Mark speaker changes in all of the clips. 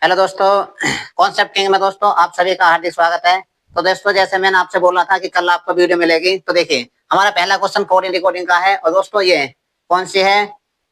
Speaker 1: Hello दोस्तों, concept king में दोस्तों आप सभी का हार्दिक स्वागत है। तो दोस्तों जैसे मैंने आपसे बोला था कि कल आपको वीडियो मिलेगी, तो देखिए हमारा पहला क्वेश्चन कोडिंग डिकोडिंग का है। और दोस्तों ये कौन सी है,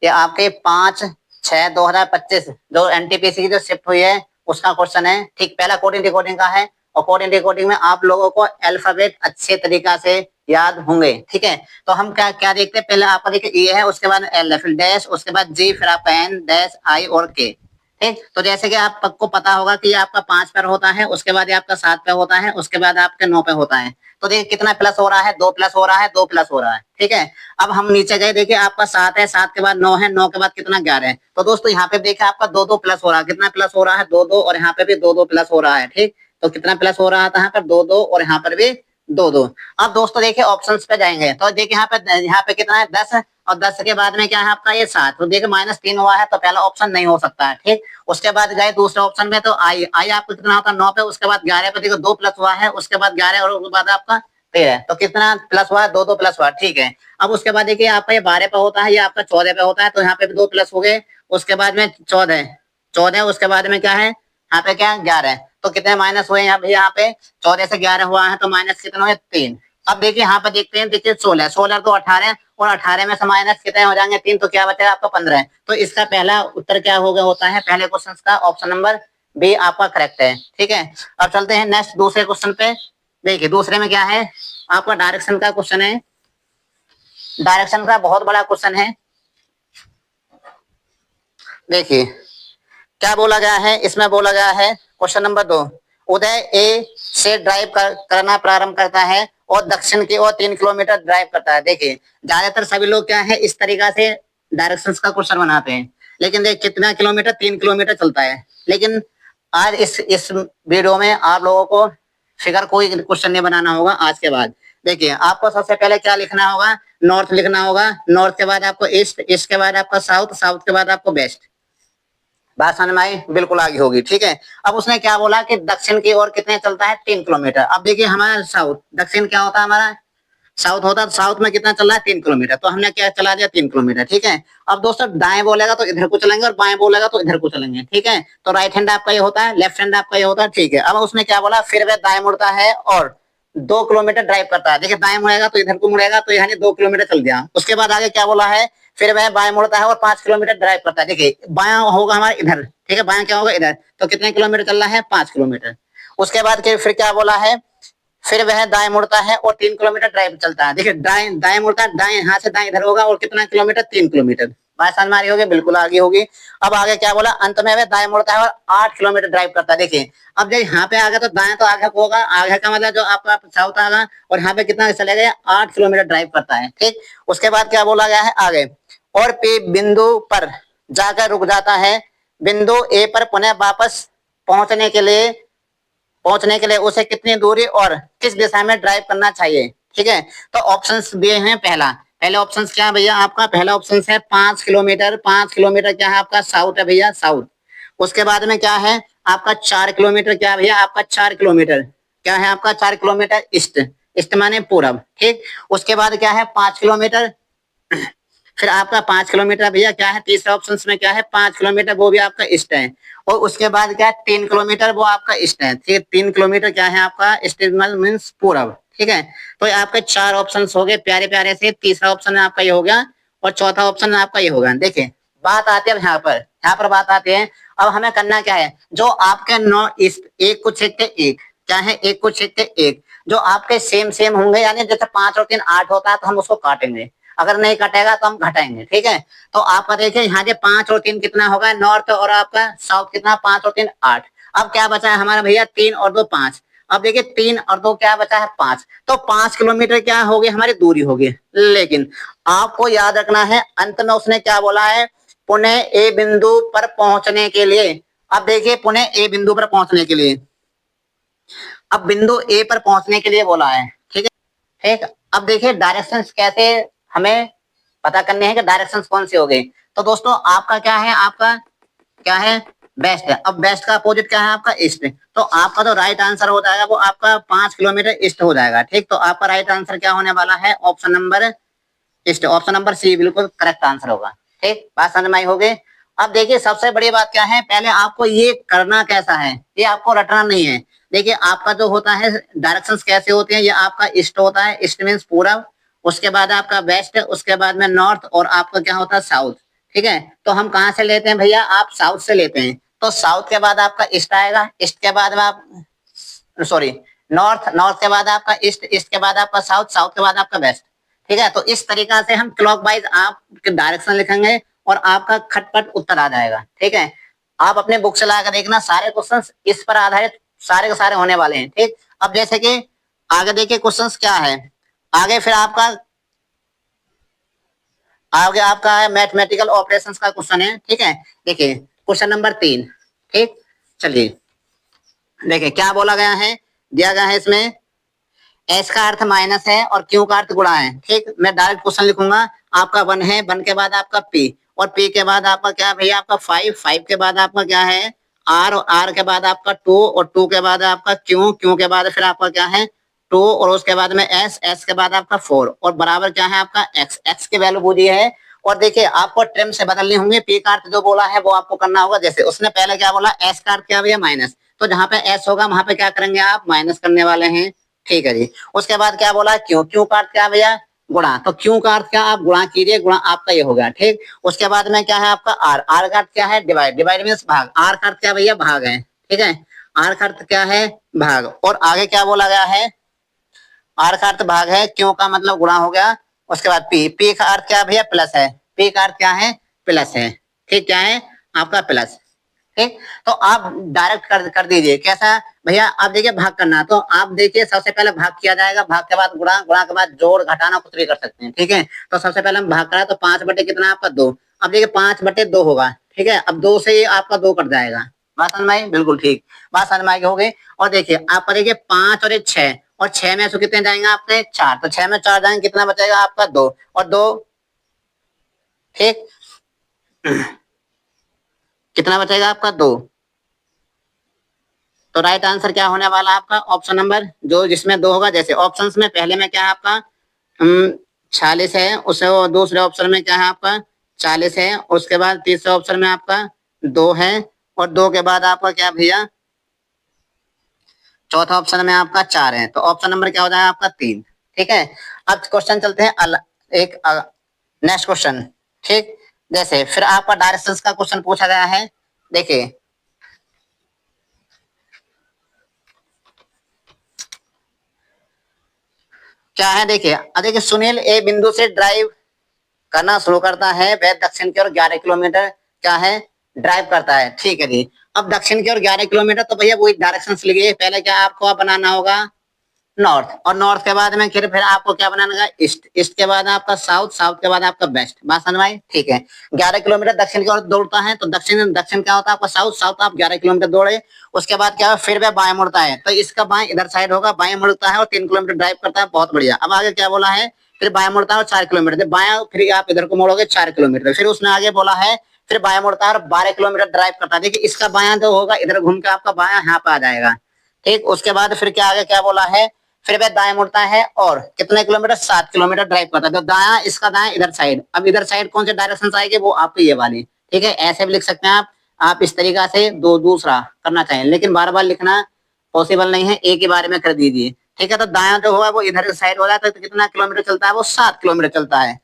Speaker 1: ये आपके 5/6/2025 जो एनटीपीसी की जो शिफ्ट हुई है उसका क्वेश्चन है। ठीक, पहला कोडिंग डिकोडिंग का है। और कोडिंग डिकोडिंग में आप लोगों को अल्फाबेट अच्छे तरीका से याद होंगे। ठीक है, तो हम क्या क्या देखते हैं, पहले आपका देखिए ए है, उसके बाद एल, फिर डैश, उसके बाद जी, फिर आपका एन डैश आई और के। ठीक, तो जैसे कि आपको पता होगा कि आपका 5 पे होता है, उसके बाद आपका 7 पे होता है, उसके बाद आपके 9 पे होता है। तो देखिए कितना प्लस हो रहा है, 2 प्लस हो रहा है, 2 प्लस हो रहा है। ठीक है, अब हम नीचे गए, देखिए आपका 7 है, 7 के बाद 9 है, 9 के बाद कितना 11 है। तो दोस्तों यहाँ पे देखिए आपका 2 2 प्लस हो रहा है। कितना प्लस हो रहा है, 2 2, और यहाँ पे भी 2 2 प्लस हो रहा है। ठीक, तो कितना प्लस हो रहा था यहाँ पर, 2 2, और यहाँ पर भी 2 2। अब दोस्तों देखिए ऑप्शंस पे जाएंगे, तो देखिए यहाँ पे कितना है, 10, और 10 के बाद में क्या है आपका ये 7। तो देखिए -3 हुआ है, तो पहला ऑप्शन नहीं हो सकता है। ठीक, उसके बाद गए दूसरे ऑप्शन में, तो आई आई आपको कितना होता है, 9 पे, उसके बाद 11 पे देखो 2 प्लस हुआ है, उसके बाद 11 और उसके बाद आपका 13। तो कितना प्लस हुआ, 2 2 प्लस हुआ। ठीक है, अब उसके बाद देखिए आपका ये 12 पे होता है, ये आपका 14 पे होता है, तो यहाँ पे भी 2 प्लस हो गए। उसके बाद में 14, उसके बाद में क्या है यहाँ पे, क्या 11। तो कितने माइनस हुए यहाँ पे 14 से 11 हुआ है, तो माइनस कितने हुए, 3। अब देखिए यहाँ पे देखते हैं, देखिए 16 16 तो 18, और 18 में से माइनस कितने हो जाएंगे, 3, तो क्या बचेगा आपका 15। तो इसका पहला उत्तर क्या होगा, होता है पहले क्वेश्चन का ऑप्शन नंबर बी आपका करेक्ट है। ठीक है, अब चलते हैं नेक्स्ट दूसरे क्वेश्चन पे। देखिए दूसरे में क्या है, आपका डायरेक्शन का क्वेश्चन है। डायरेक्शन का बहुत बड़ा क्वेश्चन है। देखिए क्या बोला गया है, इसमें बोला गया है क्वेश्चन नंबर 2, उदय ए से ड्राइव करना प्रारंभ करता है और दक्षिण की ओर 3 किलोमीटर ड्राइव करता है। देखिए ज्यादातर सभी लोग क्या है इस तरीका से डायरेक्शंस का क्वेश्चन बनाते हैं, लेकिन देख कितना किलोमीटर, 3 किलोमीटर चलता है। लेकिन आज इस वीडियो में आप लोगों को फिगर कोई क्वेश्चन नहीं बनाना होगा आज के बाद। देखिए आपको सबसे पहले क्या लिखना होगा, नॉर्थ लिखना होगा, नॉर्थ के बाद आपको ईस्ट, ईस्ट के बाद आपका साउथ, साउथ के बाद आपको वेस्ट। बात समझ में आई, बिल्कुल आगे होगी। ठीक है, अब उसने क्या बोला कि दक्षिण की ओर कितने चलता है, 3 किलोमीटर। अब देखिए हमारा साउथ, दक्षिण क्या होता है हमारा साउथ होता है, तो साउथ में कितना चल रहा है, 3 किलोमीटर। तो हमने क्या चला दिया, 3 किलोमीटर। ठीक है, अब दोस्तों दाएं बोलेगा तो इधर को चलेंगे, और बाएं बोलेगा तो इधर को चलेंगे। ठीक है, तो राइट हैंड आपका ये होता है, लेफ्ट हैंड आपका ये होता है। ठीक है, अब उसने क्या बोला, फिर वह दाएं मुड़ता है और 2 किलोमीटर ड्राइव करता है। देखिए दाएं मुड़ेगा तो इधर को मुड़ेगा, तो यानी 2 किलोमीटर चल दिया। उसके बाद आगे क्या बोला है, फिर वह बाएं मुड़ता है और 5 किलोमीटर ड्राइव करता है। देखिए बायां होगा हमारा इधर, ठीक है, बायां क्या होगा इधर, तो कितने किलोमीटर चल रहा है, 5 किलोमीटर। उसके बाद फिर क्या बोला है, फिर वह दाएं मुड़ता है और 3 किलोमीटर ड्राइव चलता है। देखिए दाएं दाएं मुड़ता है, दाएं हाथ से दाएं इधर होगा, और कितना किलोमीटर, 3 किलोमीटर। बात समझ में आ रही होगी, बिल्कुल आगे होगी। अब आगे क्या बोला, अंत में वह दाएं मुड़ता है और 8 किलोमीटर ड्राइव करता है। देखिए अब जब यहाँ पे आ गया तो दाएं तो आगे होगा, आगे का मतलब जो आपका साउथ आ गया, और यहाँ पे कितना चले गए, 8 किलोमीटर ड्राइव करता है। ठीक, उसके बाद क्या बोला गया है आगे, और पे बिंदु पर जाकर रुक जाता है, बिंदु ए पर पुनः वापस पहुंचने के लिए उसे कितनी दूरी और किस दिशा में ड्राइव करना चाहिए। ठीक है, तो ऑप्शंस दिए हैं। पहले ऑप्शंस क्या है भैया आपका, पहला ऑप्शन है 5 किलोमीटर। 5 किलोमीटर क्या है आपका, साउथ है भैया, साउथ। उसके बाद में क्या है आपका 4 किलोमीटर, क्या है भैया आपका 4 किलोमीटर, क्या है आपका 4 किलोमीटर ईस्ट, ईस्ट माने पूरब। ठीक, उसके बाद क्या है 5 किलोमीटर, फिर आपका 5 किलोमीटर भैया क्या है, तीसरा ऑप्शन में क्या है 5 किलोमीटर, वो भी आपका ईस्ट है। और उसके बाद क्या है 3 किलोमीटर, वो आपका ईस्ट है। ठीक है, 3 किलोमीटर क्या है आपका ईस्ट मीन्स पूरब। ठीक है, तो आपके 4 ऑप्शन हो गए प्यारे प्यारे से। तीसरा ऑप्शन आपका ये हो गया, और चौथा ऑप्शन आपका ये होगा। देखिए बात आती है यहाँ पर बात आती है। अब हमें करना क्या है, जो आपके नॉर्थ ईस्ट एक को छेद के एक, क्या है एक को छेद के एक, जो आपके सेम सेम होंगे, यानी जैसे 5 और 3 8 होता है, तो हम उसको काटेंगे, अगर नहीं कटेगा तो हम घटाएंगे। ठीक है, तो आपका देखिए यहाँ से 5 और 3 कितना होगा, नॉर्थ और आपका साउथ कितना, 5 और 3 8। अब क्या बचा है हमारा भैया, 3 और 2 5। अब देखिए 3 और 2 क्या बचा है, 5। तो 5 किलोमीटर क्या होगी हमारी दूरी होगी। लेकिन आपको याद रखना है, अंत में उसने क्या बोला है, पुनः ए बिंदु पर पहुंचने के लिए। अब देखिए पुनः ए बिंदु पर पहुंचने के लिए, अब बिंदु ए पर पहुंचने के लिए बोला है। ठीक है, ठीक, अब देखिए डायरेक्शंस कैसे हमें पता करने हैं कि डायरेक्शंस कौन सी हो गई। तो दोस्तों आपका क्या है, आपका क्या है, बेस्ट है। अब बेस्ट का अपोजिट क्या है आपका ईस्ट। तो आपका तो राइट आंसर हो जाएगा वो आपका 5 किलोमीटर ईस्ट हो जाएगा। ठीक, तो आपका राइट आंसर क्या होने वाला है, ऑप्शन नंबर ईस्ट, ऑप्शन नंबर सी बिल्कुल करेक्ट आंसर होगा। ठीक, बात समझ में आई होगी। अब देखिए सबसे बड़ी बात क्या है, पहले आपको ये करना कैसा है, ये आपको रटना नहीं है। देखिए आपका जो होता है डायरेक्शंस कैसे होते हैं, ये आपका ईस्ट होता है, ईस्ट मीन्स पूरब, उसके बाद आपका वेस्ट, उसके बाद में नॉर्थ, और आपका क्या होता है साउथ। ठीक है, तो हम कहाँ से लेते हैं भैया, आप साउथ से लेते हैं, तो साउथ के बाद आपका ईस्ट आएगा, ईस्ट के बाद में आप सॉरी नॉर्थ, नॉर्थ के बाद आपका ईस्ट, ईस्ट के बाद आपका साउथ, साउथ के बाद आपका वेस्ट। ठीक है, तो इस तरीका से हम क्लॉकवाइज आप डायरेक्शन लिखेंगे और आपका खटपट उत्तर आ जाएगा। ठीक है, आप अपने बुक से लाकर देखना, सारे क्वेश्चंस इस पर आधारित सारे के सारे होने वाले हैं। ठीक, अब जैसे कि आगे देखिए क्वेश्चंस क्या है, आगे फिर आपका आगे आपका है मैथमेटिकल ऑपरेशंस का क्वेश्चन है। ठीक है, देखिए क्वेश्चन नंबर 3। ठीक, चलिए देखिए क्या बोला गया है, दिया गया है इसमें एस का अर्थ माइनस है और क्यू का अर्थ गुणा है। ठीक, मैं डायरेक्ट क्वेश्चन लिखूंगा, आपका 1 है, 1 के बाद आपका पी, और पी के बाद आपका क्या है भैया, आपका 5, 5 के बाद आपका क्या है आर, और आर के बाद आपका 2, और 2 के बाद आपका क्यू, क्यू के बाद फिर आपका क्या है 2, और उसके बाद में एस, एस के बाद आपका 4, और बराबर क्या है आपका एक्स, एक्स की वैल्यू पूछी है। और देखिए आपको ट्रिम से बदलनी होंगे, पी का अर्थ जो बोला है वो आपको करना होगा, जैसे उसने पहले क्या बोला एस का अर्थ क्या भैया माइनस, तो जहां पे एस होगा वहां पे क्या करेंगे आप माइनस करने वाले हैं। ठीक है जी, उसके बाद क्या बोला क्यों, क्यों का अर्थ क्या भैया गुणा, तो क्यों का अर्थ क्या आप गुणा कीजिए, गुणा आपका ये हो गया। ठीक, उसके बाद में क्या है आपका आर, आर का अर्थ क्या है डिवाइड, डिवाइड मीन्स भाग, आर का अर्थ क्या भैया भाग है। ठीक है, आर का अर्थ क्या है भाग, और आगे क्या बोला गया है आर का अर्थ भाग है, क्यों का मतलब गुणा हो गया। उसके बाद पी, पी का अर्थ क्या भैया प्लस है, पी का अर्थ क्या है प्लस है। ठीक, क्या है आपका प्लस। ठीक, तो आप डायरेक्ट कर दीजिए कैसा भैया, आप देखिए भाग करना, तो आप देखिए सबसे पहले भाग किया जाएगा, भाग के बाद गुणा, गुणा के बाद जोड़ घटाना कुछ भी कर सकते हैं। ठीक है, तो सबसे पहले हम भाग करा तो 5 बटे कितना आपका 2, अब देखिए 5 बटे 2 होगा। ठीक है, अब 2 से आपका 2 कट जाएगा, बात समझ में आई, बिल्कुल ठीक, बात समझ में आई हो गई। और देखिए आप करेंगे 5 और 6, और 6 में से कितने जाएंगे आपके 4, तो 6 में 4 जाएंगे, कितना बचेगा आपका 2 और 2। ठीक, कितना बचेगा आपका 2, तो राइट आंसर क्या होने वाला आपका ऑप्शन नंबर जो जिसमें 2 होगा, जैसे ऑप्शंस में पहले में क्या है आपका 46 है, उसे दूसरे ऑप्शन में क्या है आपका 40 है, उसके बाद तीसरे ऑप्शन में आपका 2 है, और 2 के बाद आपका क्या भैया चौथा ऑप्शन में आपका 4 है, तो ऑप्शन नंबर क्या हो जाएगा आपका 3। ठीक है, अब क्वेश्चन चलते हैं एक नेक्स्ट क्वेश्चन। ठीक, जैसे फिर आपका डायरेक्शंस का क्वेश्चन पूछा गया है। देखिए क्या है, देखिए देखिए सुनील ए बिंदु से ड्राइव करना शुरू करता है, वह दक्षिण की ओर 11 किलोमीटर क्या है ड्राइव करता है। ठीक है जी, अब दक्षिण की ओर 11 किलोमीटर, तो भैया वही डायरेक्शन लिखिए, पहले क्या आपको आप बनाना होगा नॉर्थ, और नॉर्थ के बाद में फिर आपको क्या बनाना होगा ईस्ट, ईस्ट के बाद आपका साउथ, साउथ के बाद आपका वेस्ट, बात समझ में आई। ठीक है, 11 किलोमीटर दक्षिण की ओर दौड़ता है, तो दक्षिण दक्षिण क्या होता है आपका साउथ, साउथ आप 11 किलोमीटर दौड़े, उसके बाद क्या फिर वह बाएं मुड़ता है, तो इसका बाएं इधर साइड होगा, बाएं मुड़ता है और 3 किलोमीटर ड्राइव करता है, बहुत बढ़िया। अब आगे क्या बोला है, फिर बाएं मुड़ता है और 4 किलोमीटर, बाया फिर आप इधर को मोड़ोगे 4 किलोमीटर, फिर उसने आगे बोला है फिर बाया मुड़ता है और 12 किलोमीटर ड्राइव करता है। देखिए इसका बाया जो होगा इधर घूम के आपका बाया यहाँ पे आ जाएगा। ठीक, उसके बाद फिर क्या आगे क्या बोला है, फिर वह दाएं मुड़ता है और कितने किलोमीटर 7 किलोमीटर ड्राइव करता है, तो दाया इसका दाया इधर साइड, अब इधर साइड कौन से डायरेक्शन आएगी वो आपकी ये वाली। ठीक है, ऐसे भी लिख सकते हैं आप इस तरीका से दूसरा करना चाहें, लेकिन बार बार लिखना पॉसिबल नहीं है, एक ही बारे में कर दीजिए। ठीक है, तो दाया जो होगा वो इधर साइड हो जाता है, तो कितना किलोमीटर चलता है वो 7 किलोमीटर चलता है,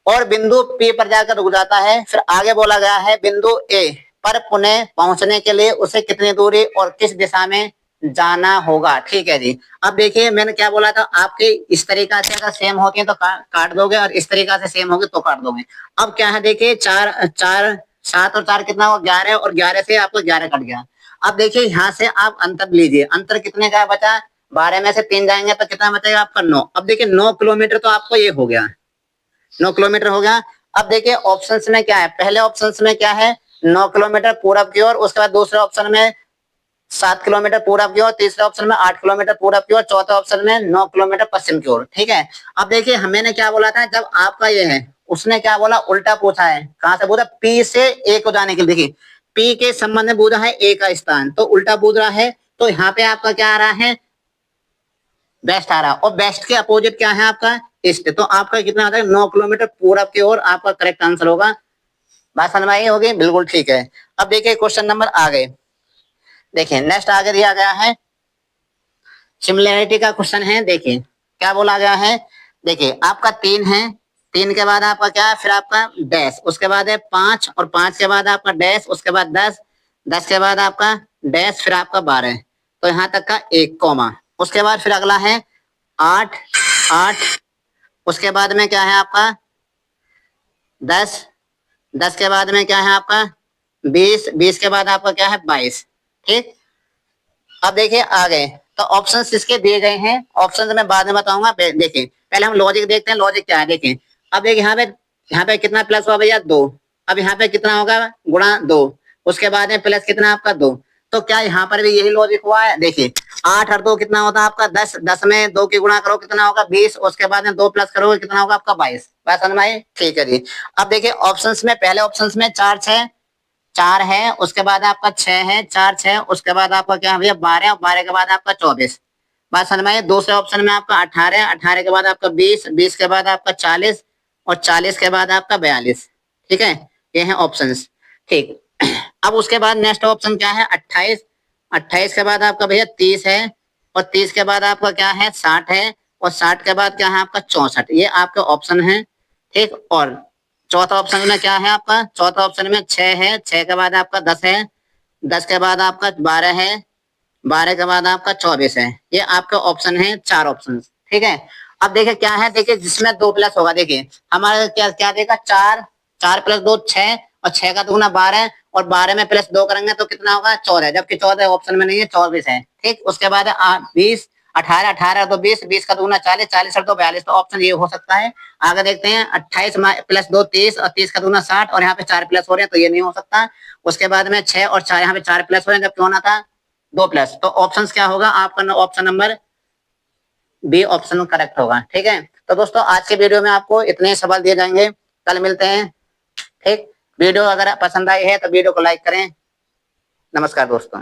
Speaker 1: और बिंदु पी पर जाकर रुक जाता है। फिर आगे बोला गया है बिंदु ए पर पुनः पहुंचने के लिए उसे कितनी दूरी और किस दिशा में जाना होगा। ठीक है जी, अब देखिए मैंने क्या बोला था, आपके इस तरीका से अगर सेम होती है तो काट दोगे, और इस तरीका से सेम होगी तो काट दोगे। अब क्या है देखिए 4 4 7 और 4 कितना हुआ 11, और 11 से आपको 11 कट गया। अब देखिए यहाँ से आप अंतर लीजिए, अंतर कितने का बचा, 12 में से 3 जाएंगे तो कितना बचेगा आपका 9। अब देखिए 9 किलोमीटर तो आपको ये हो गया, 9 किलोमीटर हो गया। अब देखिए ऑप्शंस में क्या है, पहले ऑप्शंस में क्या है 9 किलोमीटर पूरब की ओर, उसके बाद दूसरे ऑप्शन में 7 किलोमीटर पूरब की ओर, तीसरे ऑप्शन में 8 किलोमीटर पूरब की ओर, चौथे ऑप्शन में 9 किलोमीटर पश्चिम की ओर। ठीक है, अब देखिए हमें क्या बोला था, जब आपका ये है उसने क्या बोला उल्टा पूछा है, कहां से पूछा पी से ए को जाने के लिए। देखिए पी के संबंध में पूछा है ए का स्थान, तो उल्टा पूछ रहा है, तो यहाँ पे आपका क्या आ रहा है वेस्ट आ रहा है, और वेस्ट के अपोजिट क्या है आपका ईस्ट, तो आपका कितना आता है 9 किलोमीटर पूरब की ओर आपका करेक्ट आंसर होगा बात समझ में आई होगी, बिल्कुल ठीक है। अब देखिए क्वेश्चन नंबर आगे, देखिए नेक्स्ट आगे दिया गया है सिमिलैरिटी का क्वेश्चन है। देखिए क्या बोला गया है, देखिए आपका 3 है, 3 के बाद आपका क्या है, फिर आपका डैश, उसके बाद है 5 और 5 के बाद आपका डैश, उसके बाद 10, 10 के बाद आपका डैश, फिर आपका 12, तो यहाँ तक का एक कॉमा। उसके बाद फिर अगला है 8, 8, उसके बाद में क्या है आपका 10, 10 के बाद में क्या है आपका 20, 20 के बाद आपका क्या है 22। ठीक, अब देखिए आगे, तो ऑप्शंस इसके दिए गए हैं, ऑप्शंस मैं बाद में बताऊंगा। देखिए पहले हम लॉजिक देखते हैं, लॉजिक क्या है। देखिए अब देखिए यहाँ पे कितना प्लस हुआ भैया 2, अब यहाँ पे कितना होगा गुणा 2, उसके बाद में प्लस कितना आपका 2, तो क्या यहाँ पर भी यही लॉजिक हुआ है। देखिए 8 और 2 कितना होता है आपका 10, 10 में 2 की गुणा करो कितना होगा 20, उसके बाद में 2 प्लस करोगे कितना होगा आपका 22। बात समझ में आई, ठीक है जी। अब देखिए ऑप्शंस में, पहले ऑप्शंस में 4, 6, 4 है, उसके बाद आपका 6 है, 4, 6, उसके बाद आपका क्या है भैया 12, और 12 के बाद आपका 24। बात समझ में आई। दूसरे ऑप्शन में आपका 18, 18 के बाद आपका 20, 20 के बाद आपका 40, और 40 के बाद आपका 42। ठीक है, ये है ऑप्शंस। ठीक, अब उसके बाद नेक्स्ट ऑप्शन क्या है 28, 28 के बाद आपका भैया 30 है, और 30 के बाद आपका क्या है 60 है, और 60 के बाद क्या है आपका 64। ये आपके ऑप्शन है। ठीक, और चौथा ऑप्शन में क्या है आपका, चौथा ऑप्शन में 6 है, 6 के बाद आपका 10 है, 10 के बाद आपका 12 है, 12 के बाद आपका 24 है। ये आपका ऑप्शन है, 4 ऑप्शन। ठीक है, अब देखिए क्या है, देखिए जिसमें 2 प्लस होगा, देखिए हमारा क्या क्या देगा 4, 4 प्लस 2 6, और 6 का दूना 12, और 12 में प्लस 2 करेंगे तो कितना होगा 14, जबकि 14 ऑप्शन में नहीं है, 24 है। ठीक, उसके बाद 20, 18, 18 तो 20, 20 का दूना 40, 40 और 2 42, तो ऑप्शन ये हो सकता है। आगे देखते हैं 28 प्लस 2 30, और 30 का दूना 60, और यहाँ पे 4 प्लस हो रहे हैं, तो ये नहीं हो सकता। उसके बाद में 6 और 4, यहाँ पे 4 प्लस हो रहे हैं, जबकि होना था 2 प्लस, तो ऑप्शंस क्या होगा आपका, option number B option correct होगा। ठीक है, तो दोस्तों आज के वीडियो में आपको इतने सवाल दिए जाएंगे, कल मिलते हैं। ठीक, वीडियो अगर पसंद आई है तो वीडियो को लाइक करें। नमस्कार दोस्तों।